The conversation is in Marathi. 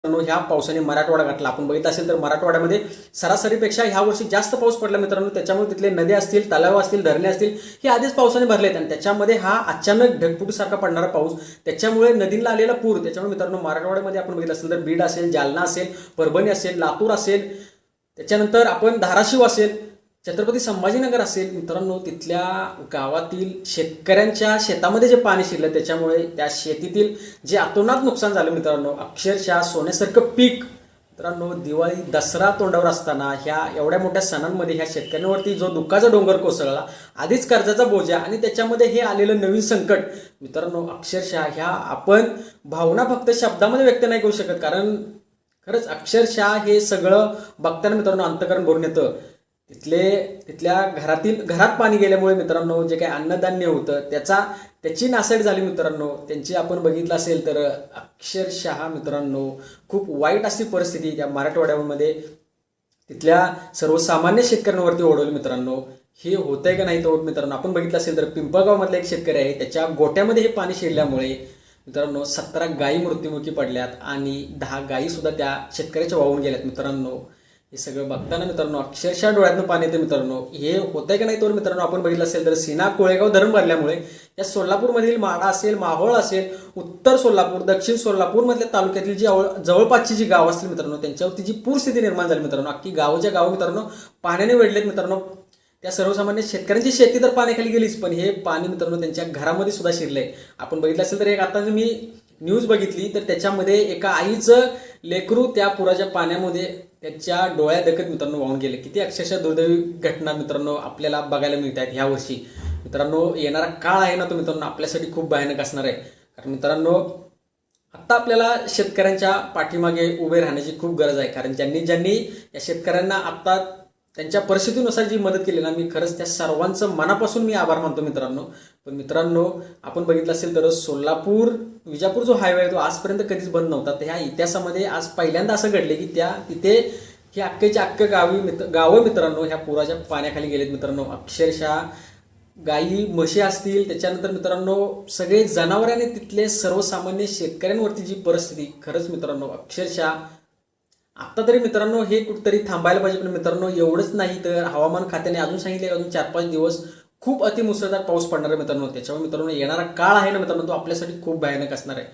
ह्या पावसाने मराठवाडा घातला. आपण बघितलं असेल तर मराठवाड्यामध्ये सरासरीपेक्षा ह्या वर्षी जास्त पाऊस पडला मित्रांनो. त्याच्यामुळे तिथले नद्या असतील, तलाव असतील, धरणे असतील हे आधीच पावसाने भरलेत आणि त्याच्यामध्ये हा अचानक ढगफुटीसारखा पडणारा पाऊस, त्याच्यामुळे नदीला आलेला पूर, त्याच्यामुळे मित्रांनो मराठवाड्यामध्ये आपण बघितलं असेल तर बीड असेल, जालना असेल, परभणी असेल, लातूर असेल, त्याच्यानंतर आपण धाराशिव असेल, छत्रपती संभाजीनगर असेल मित्रांनो, तिथल्या गावातील शेतकऱ्यांच्या शेतामध्ये जे पाणी शिरलं त्याच्यामुळे त्या शेतीतील जे अतोनात नुकसान झालं मित्रांनो, अक्षरशः सोन्यासारखं पीक मित्रांनो, दिवाळी दसरा तोंडावर असताना ह्या एवढ्या मोठ्या सणांमध्ये ह्या शेतकऱ्यांवरती जो दुःखाचा डोंगर कोसळला, आधीच कर्जाचा बोजा आणि त्याच्यामध्ये हे आलेलं नवीन संकट मित्रांनो, अक्षरशः ह्या आपण भावना फक्त शब्दामध्ये व्यक्त नाही करू शकत. कारण खरंच अक्षरशः हे सगळं बघताना मित्रांनो अंतःकरण भरून येतं. तिथल्या घरात पाणी गेल्यामुळे मित्रांनो जे काही अन्नधान्य होतं त्याची नासाडी झाली मित्रांनो. त्यांची आपण बघितलं असेल तर अक्षरशः मित्रांनो खूप वाईट अशी परिस्थिती त्या मराठवाड्यामध्ये तिथल्या सर्वसामान्य शेतकऱ्यांवरती ओढवली मित्रांनो. हे होतंय का नाही तर मित्रांनो आपण बघितलं असेल तर पिंपळगाव मधला एक शेतकरी आहे, त्याच्या गोट्यामध्ये हे पाणी शिरल्यामुळे मित्रांनो 17 गायी मृत्युमुखी पडल्यात आणि 10 गायी सुद्धा त्या शेतकऱ्याच्या वाहून गेल्यात मित्रांनो. हे सगळं बघताना मित्रांनो अक्षरशः डोळ्यातनं पाणी येते मित्रांनो. हे होतंय का नाही तर मित्रांनो आपण बघितलं असेल तर सीना कोळेगाव धरण भरल्यामुळे या सोलापूरमधील माडा असेल, माहोळ असेल, उत्तर सोलापूर, दक्षिण सोलापूर मधल्या तालुक्यातील जी जवळपासची जी गाव असतील मित्रांनो त्यांच्यावरती जी पूरस्थिती निर्माण झाली मित्रांनो. अख्खी गावच्या गाव मित्रांनो पाण्याने वेढलेत मित्रांनो. त्या सर्वसामान्य शेतकऱ्यांची शेती तर पाण्याखाली गेलीच, पण हे पाणी मित्रांनो त्यांच्या घरामध्ये सुद्धा शिरलंय. आपण बघितलं असेल तर एक आता मी न्यूज बघितली तर त्याच्यामध्ये एका आईचं लेकरू त्या पुराच्या पाण्यामध्ये त्याच्या डोळ्या देखत मित्रांनो वाहून गेले. किती अक्षरशः दुर्दैवी घटना मित्रांनो आपल्याला बघायला मिळत आहेत ह्या वर्षी मित्रांनो. येणारा काळ आहे ना तो मित्रांनो आपल्यासाठी खूप भयानक असणार आहे. कारण मित्रांनो आता आपल्याला शेतकऱ्यांच्या पाठीमागे उभे राहण्याची खूप गरज आहे. कारण ज्यांनी या शेतकऱ्यांना आता त्यांच्या परिस्थितीनुसार जी मदत केली ना, मी खरंच त्या सर्वांचं मनापासून मी आभार मानतो मित्रांनो. पण मित्रांनो आपण बघितलं असेल तर सोलापूर विजापूर जो हायवे आहे तो आजपर्यंत कधीच बंद नव्हता. तर ह्या इतिहासामध्ये आज पहिल्यांदा असं घडले की तिथे हे अख्खेच्या अख्खे गावं मित्रांनो ह्या पुराच्या पाण्याखाली गेलेत मित्रांनो. अक्षरशः गायी म्हशी असतील, त्याच्यानंतर मित्रांनो सगळे जनावर आणि तिथले सर्वसामान्य शेतकऱ्यांवरती जी परिस्थिती, खरंच मित्रांनो अक्षरशः आता तरी मित्रांनो हे कुठेतरी थांबायला पाहिजे. पण मित्रांनो एवढंच नाही तर हवामान खात्याने अजून सांगितले अजून 4-5 दिवस खूप अतिमुसळधार पाऊस पडणार आहे मित्रांनो. त्याच्यामुळे मित्रांनो येणारा काळ आहे ना मित्रांनो तो आपल्यासाठी खूप भयानक असणार आहे.